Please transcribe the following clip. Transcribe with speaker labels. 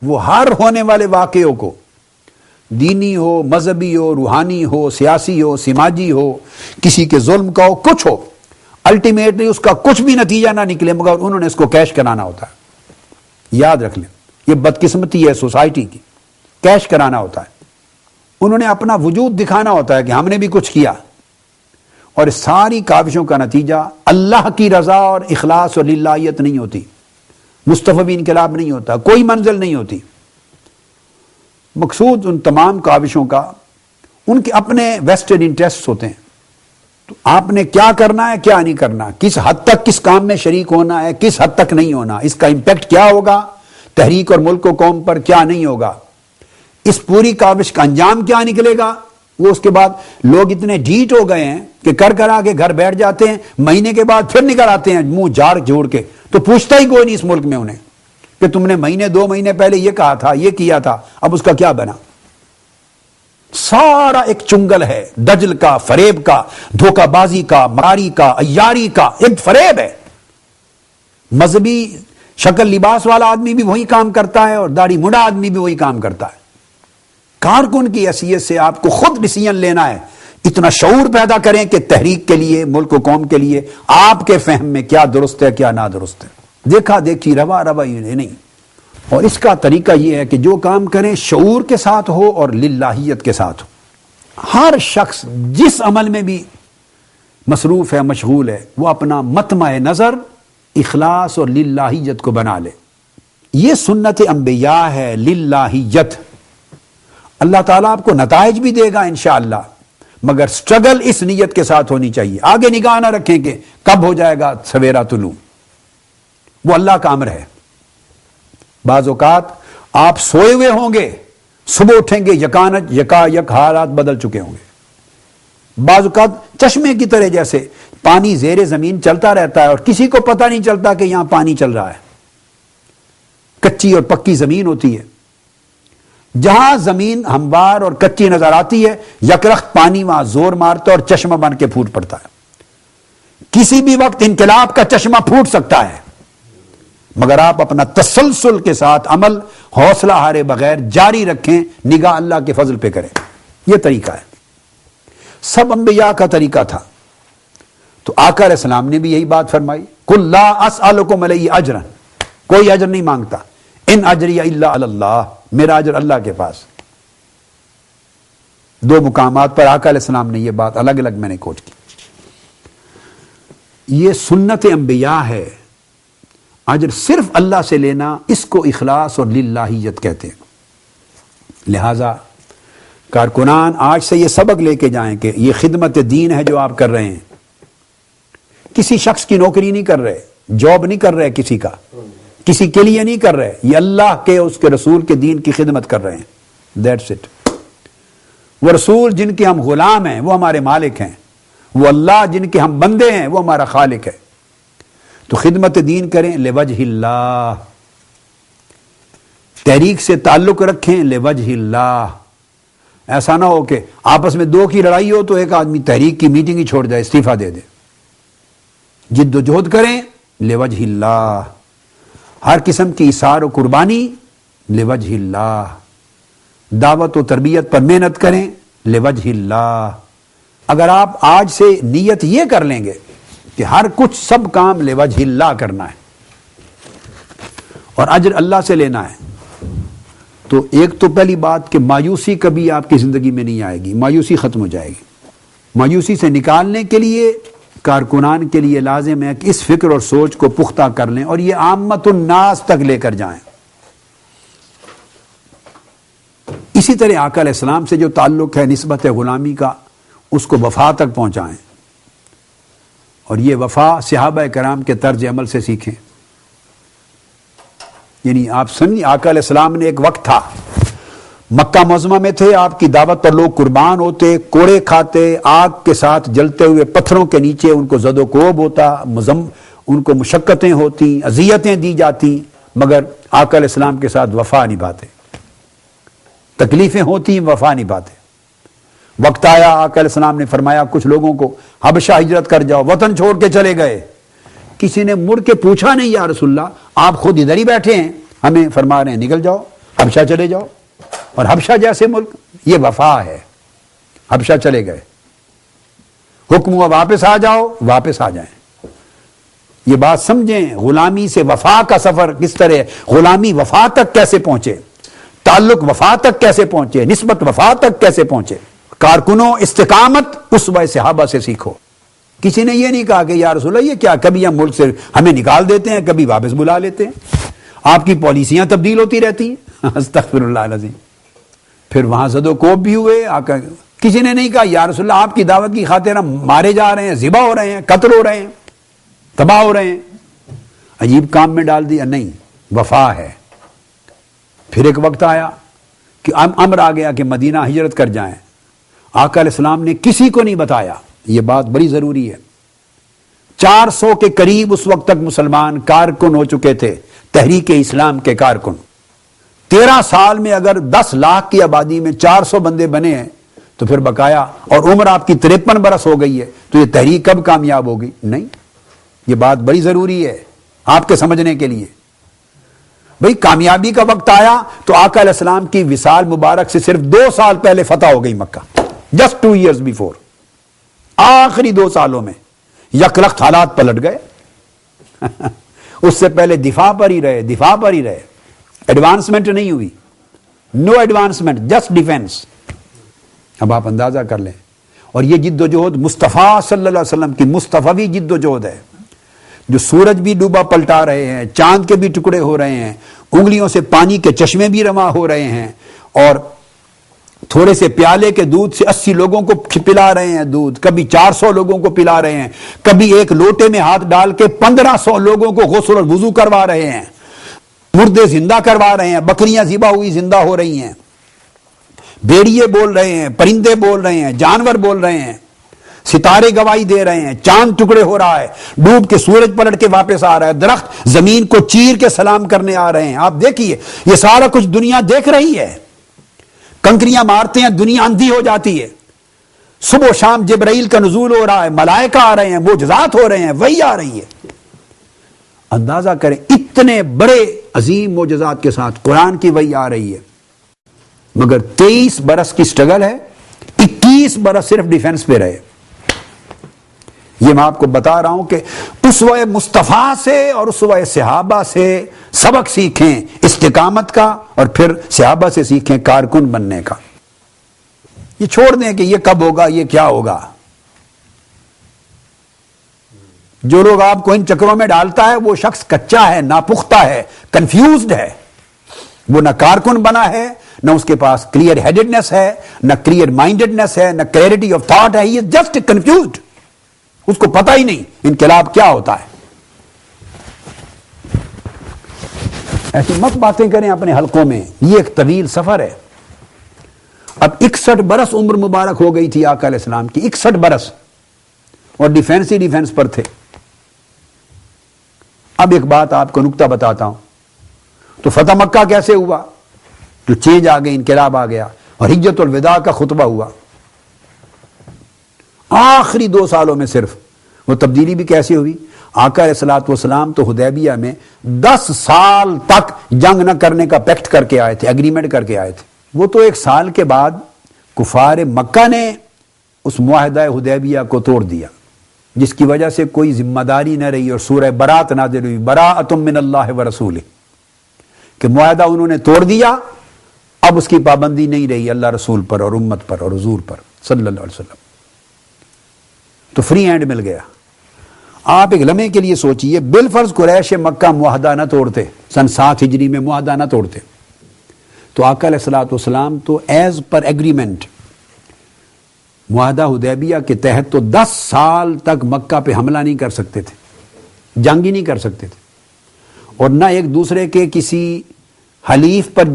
Speaker 1: وہ ہر ہونے والے واقعوں کو، دینی ہو، مذہبی ہو، روحانی ہو، سیاسی ہو، سماجی ہو، کسی کے ظلم کا ہو، کچھ ہو، الٹیمیٹلی اس کا کچھ بھی نتیجہ نہ نکلے مگر انہوں نے اس کو کیش کرانا ہوتا ہے۔ یاد رکھ لیں، یہ بدقسمتی ہے سوسائٹی کی، کیش کرانا ہوتا ہے۔ انہوں نے اپنا وجود دکھانا ہوتا ہے کہ ہم نے بھی کچھ کیا، اور اس ساری کاوشوں کا نتیجہ اللہ کی رضا اور اخلاص اور للہیت نہیں ہوتی، مصطفی انقلاب نہیں ہوتا، کوئی منزل نہیں ہوتی۔ مقصود ان تمام کاوشوں کا ان کے اپنے ویسٹڈ انٹرسٹ ہوتے ہیں۔ تو آپ نے کیا کرنا ہے، کیا نہیں کرنا، کس حد تک کس کام میں شریک ہونا ہے، کس حد تک نہیں ہونا، اس کا امپیکٹ کیا ہوگا تحریک اور ملک و قوم پر، کیا نہیں ہوگا، اس پوری کاوش کا انجام کیا نکلے گا۔ وہ اس کے بعد لوگ اتنے ڈھیٹ ہو گئے ہیں کہ کر آ کے گھر بیٹھ جاتے ہیں، مہینے کے بعد پھر نکل آتے ہیں منہ جھاڑ جھوڑ کے، تو پوچھتا ہی کوئی نہیں اس ملک میں انہیں کہ تم نے مہینے 2 مہینے پہلے یہ کہا تھا، یہ کیا تھا، اب اس کا کیا بنا۔ سارا ایک چنگل ہے، دجل کا، فریب کا، دھوکہ بازی کا، ماری کا، عیاری کا، ایک فریب ہے۔ مذہبی شکل لباس والا آدمی بھی وہی کام کرتا ہے اور داڑھی مڈا آدمی بھی وہی کام کرتا ہے۔ کارکن کی حیثیت سے آپ کو خود ڈیسیژن لینا ہے، اتنا شعور پیدا کریں کہ تحریک کے لیے، ملک و قوم کے لیے آپ کے فہم میں کیا درست ہے، کیا نادرست ہے۔ دیکھا دیکھی، روا نہیں۔ اور اس کا طریقہ یہ ہے کہ جو کام کریں شعور کے ساتھ ہو اور للہیت کے ساتھ ہو۔ ہر شخص جس عمل میں بھی مصروف ہے، مشغول ہے، وہ اپنا مطمع نظر اخلاص اور للہیت کو بنا لے۔ یہ سنت انبیاء ہے، للہیت۔ اللہ تعالیٰ آپ کو نتائج بھی دے گا انشاءاللہ، مگر سٹرگل اس نیت کے ساتھ ہونی چاہیے۔ آگے نگاہ نہ رکھیں کہ کب ہو جائے گا سویرا طلوع، وہ اللہ کا امر ہے۔ بعض اوقات آپ سوئے ہوئے ہوں گے، صبح اٹھیں گے یک حالات بدل چکے ہوں گے۔ بعض اوقات چشمے کی طرح جیسے پانی زیر زمین چلتا رہتا ہے اور کسی کو پتہ نہیں چلتا کہ یہاں پانی چل رہا ہے۔ کچی اور پکی زمین ہوتی ہے، جہاں زمین ہموار اور کچی نظر آتی ہے یکرخت پانی وہاں زور مارتا اور چشمہ بن کے پھوٹ پڑتا ہے۔ کسی بھی وقت انقلاب کا چشمہ پھوٹ سکتا ہے، مگر آپ اپنا تسلسل کے ساتھ عمل حوصلہ ہارے بغیر جاری رکھیں، نگاہ اللہ کے فضل پہ کریں۔ یہ طریقہ ہے، سب انبیاء کا طریقہ تھا۔ تو آقا علیہ السلام نے بھی یہی بات فرمائی، قل لا اسألکم علیہ اجرا، کوئی اجر نہیں مانگتا، ان اجری الا علی اللہ، میرا اجر اللہ کے پاس۔ 2 مقامات پر آقا علیہ السلام نے یہ بات الگ الگ میں نے کوٹ کی۔ یہ سنت انبیاء ہے، اجر صرف اللہ سے لینا، اس کو اخلاص اور للہیت کہتے ہیں۔ لہذا کارکنان آج سے یہ سبق لے کے جائیں کہ یہ خدمت دین ہے جو آپ کر رہے ہیں، کسی شخص کی نوکری نہیں کر رہے، جاب نہیں کر رہے، کسی کے لیے نہیں کر رہے، یہ اللہ کے اس کے رسول کے دین کی خدمت کر رہے ہیں۔ That's it. وہ رسول جن کے ہم غلام ہیں وہ ہمارے مالک ہیں، وہ اللہ جن کے ہم بندے ہیں وہ ہمارا خالق ہے۔ تو خدمت دین کریں لوجہ اللہ، تحریک سے تعلق رکھیں لوجہ اللہ۔ ایسا نہ ہو کہ آپس میں 2 کی لڑائی ہو تو ایک آدمی تحریک کی میٹنگ ہی چھوڑ جائے، استعفیٰ دے دے۔ جد و جہد کریں لوجہ اللہ، ہر قسم کی اثار و قربانی لوجہ اللہ، دعوت و تربیت پر محنت کریں لوجہ اللہ۔ اگر آپ آج سے نیت یہ کر لیں گے کہ ہر کچھ سب کام لوجہ اللہ کرنا ہے اور اجر اللہ سے لینا ہے، تو ایک تو پہلی بات کہ مایوسی کبھی آپ کی زندگی میں نہیں آئے گی، مایوسی ختم ہو جائے گی۔ مایوسی سے نکالنے کے لیے کارکنان کے لیے لازم ہے کہ اس فکر اور سوچ کو پختہ کر لیں اور یہ عامت الناس تک لے کر جائیں۔ اسی طرح آقا علیہ السلام سے جو تعلق ہے نسبت غلامی کا، اس کو وفا تک پہنچائیں، اور یہ وفا صحابہ کرام کے طرز عمل سے سیکھیں۔ یعنی آپ سمجھیں، آقا علیہ السلام نے ایک وقت تھا مکہ معظمہ میں تھے، آپ کی دعوت پر لوگ قربان ہوتے، کوڑے کھاتے، آگ کے ساتھ جلتے ہوئے پتھروں کے نیچے ان کو زد و کوب ہوتا، ان کو مشقتیں ہوتی، اذیتیں دی جاتی، مگر آقا علیہ السلام کے ساتھ وفا نبھاتے۔ تکلیفیں ہوتی، وفا نبھاتے۔ وقت آیا آقا علیہ السلام نے فرمایا کچھ لوگوں کو حبشہ ہجرت کر جاؤ، وطن چھوڑ کے چلے گئے۔ کسی نے مڑ کے پوچھا نہیں یا رسول اللہ، آپ خود ادھر ہی بیٹھے ہیں، ہمیں فرما رہے ہیں نکل جاؤ۔ حبشہ چلے جاؤ، اور حبشہ جیسے ملک، یہ وفا ہے، حبشہ چلے گئے، حکم ہوا واپس آ جاؤ، واپس آ جائیں۔ یہ بات سمجھیں، غلامی سے وفا کا سفر کس طرح ہے، غلامی وفا تک کیسے پہنچے، تعلق وفا تک کیسے پہنچے، نسبت وفا تک کیسے پہنچے۔ کارکنوں استقامت اسوہ صحابہ سے سیکھو۔ کسی نے یہ نہیں کہا کہ یا رسول اللہ یہ کیا، کبھی ہم ملک سے ہمیں نکال دیتے ہیں، کبھی واپس بلا لیتے ہیں، آپ کی پالیسیاں تبدیل ہوتی رہتی ہیں، استغفر اللہ العظیم۔ پھر وہاں زد و کوب بھی ہوئے، کسی نے نہیں کہا یا رسول اللہ آپ کی دعوت کی خاطر ہم مارے جا رہے ہیں، ذبح ہو رہے ہیں، قتل ہو رہے ہیں، تباہ ہو رہے ہیں، عجیب کام میں ڈال دیا۔ نہیں، وفا ہے۔ پھر ایک وقت آیا کہ امر آ گیا کہ مدینہ ہجرت کر جائیں، آقا علیہ السلام نے کسی کو نہیں بتایا، یہ بات بڑی ضروری ہے۔ 400 کے قریب اس وقت تک مسلمان کارکن ہو چکے تھے، تحریک اسلام کے کارکن۔ 13 سال میں اگر 10 لاکھ کی آبادی میں 400 بندے بنے ہیں تو پھر بقایا، اور عمر آپ کی 53 برس ہو گئی ہے، تو یہ تحریک کب کامیاب ہوگی؟ نہیں، یہ بات بڑی ضروری ہے آپ کے سمجھنے کے لیے۔ بھئی کامیابی کا وقت آیا تو آقا علیہ السلام کی وصال مبارک سے صرف 2 سال پہلے فتح ہو گئی مکہ، جسٹ 2 years before۔ آخری 2 سالوں میں یکلخت حالات پلٹ گئے۔ اس سے پہلے دفاع پر ہی رہے، ایڈوانسمنٹ نہیں ہوئی، نو ایڈوانسمنٹ، جسٹ ڈیفینس۔ اب آپ اندازہ کر لیں، اور یہ جد و جہد مصطفیٰ صلی اللہ علیہ وسلم کی مصطفی جد و جہد ہے، جو سورج بھی ڈوبا پلٹا رہے ہیں، چاند کے بھی ٹکڑے ہو رہے ہیں، انگلیوں سے پانی کے چشمے بھی رواں ہو رہے ہیں، اور تھوڑے سے پیالے کے دودھ سے 80 لوگوں کو پلا رہے ہیں دودھ، کبھی 400 لوگوں کو پلا رہے ہیں، کبھی ایک لوٹے میں ہاتھ ڈال کے 1500 لوگوں کو غسل اور وضو کروا رہے ہیں، مردے زندہ کروا رہے ہیں، بکریاں ذبح ہوئی زندہ ہو رہی ہیں، بھیڑیے بول رہے ہیں، پرندے بول رہے ہیں، جانور بول رہے ہیں، ستارے گواہی دے رہے ہیں، چاند ٹکڑے ہو رہا ہے، ڈوب کے سورج پلٹ کے واپس آ رہا ہے، درخت زمین کو چیر کے سلام کرنے آ رہے ہیں۔ آپ دیکھیے یہ سارا کچھ دنیا دیکھ رہی ہے، کنکریاں مارتے ہیں دنیا اندھی ہو جاتی ہے، صبح و شام جبرائیل کا نزول ہو رہا ہے، ملائکہ آ رہے ہیں، معجزات ہو رہے ہیں، وحی آ رہی ہے۔ اندازہ کریں اتنے بڑے عظیم معجزات کے ساتھ قرآن کی وحی آ رہی ہے، مگر 23 برس کی سٹرگل ہے، 21 برس صرف ڈیفنس پہ رہے۔ یہ میں آپ کو بتا رہا ہوں کہ اسوہ مصطفیٰ سے اور اسوہ صحابہ سے سبق سیکھیں استقامت کا، اور پھر صحابہ سے سیکھیں کارکن بننے کا۔ یہ چھوڑ دیں کہ یہ کب ہوگا، یہ کیا ہوگا۔ جو لوگ آپ کو ان چکروں میں ڈالتا ہے وہ شخص کچا ہے، ناپختہ ہے، کنفیوزڈ ہے، وہ نہ کارکن بنا ہے، نہ اس کے پاس کلیئر ہیڈڈنس ہے، نہ کلیئر مائنڈڈنس ہے، نہ کلیئرٹی آف تھاٹ ہے، یہ جسٹ کنفیوزڈ، اس کو پتہ ہی نہیں انقلاب کیا ہوتا ہے۔ ایسی مت باتیں کریں اپنے حلقوں میں، یہ ایک طویل سفر ہے۔ اب 61 برس عمر مبارک ہو گئی تھی آقا علیہ السلام کی، 61 برس، اور ڈیفنس ہی ڈیفنس پر تھے۔ اب ایک بات آپ کو نکتہ بتاتا ہوں، تو فتح مکہ کیسے ہوا، جو چینج آ گئی، انقلاب آ گیا، اور حجت الوداع کا خطبہ ہوا۔ آخری 2 سالوں میں صرف وہ تبدیلی بھی کیسے ہوئی۔ آقا علیہ الصلوۃ والسلام تو حدیبیہ میں 10 سال تک جنگ نہ کرنے کا پیکٹ کر کے آئے تھے، ایگریمنٹ کر کے آئے تھے۔ وہ تو 1 سال کے بعد کفار مکہ نے اس معاہدہ حدیبیہ کو توڑ دیا، جس کی وجہ سے کوئی ذمہ داری نہ رہی، اور سورہ برات نازل ہوئی، براءۃ من اللہ ورسولہ، کہ معاہدہ انہوں نے توڑ دیا، اب اس کی پابندی نہیں رہی اللہ رسول پر اور امت پر اور حضور پر صلی اللہ علیہ وسلم، تو فری ہینڈ مل گیا۔ آپ ایک لمحے کے لیے سوچئے، بالفرض قریش مکہ معاہدہ نہ توڑتے، سن 7 ہجری میں معاہدہ نہ توڑتے، تو آقا علیہ الصلوۃ والسلام تو ایز پر ایگریمنٹ معاہدہ حدیبیہ کے تحت تو 10 سال تک مکہ پہ حملہ نہیں کر سکتے تھے، جنگ ہی نہیں کر سکتے تھے، اور نہ ایک دوسرے کے کسی حلیف پر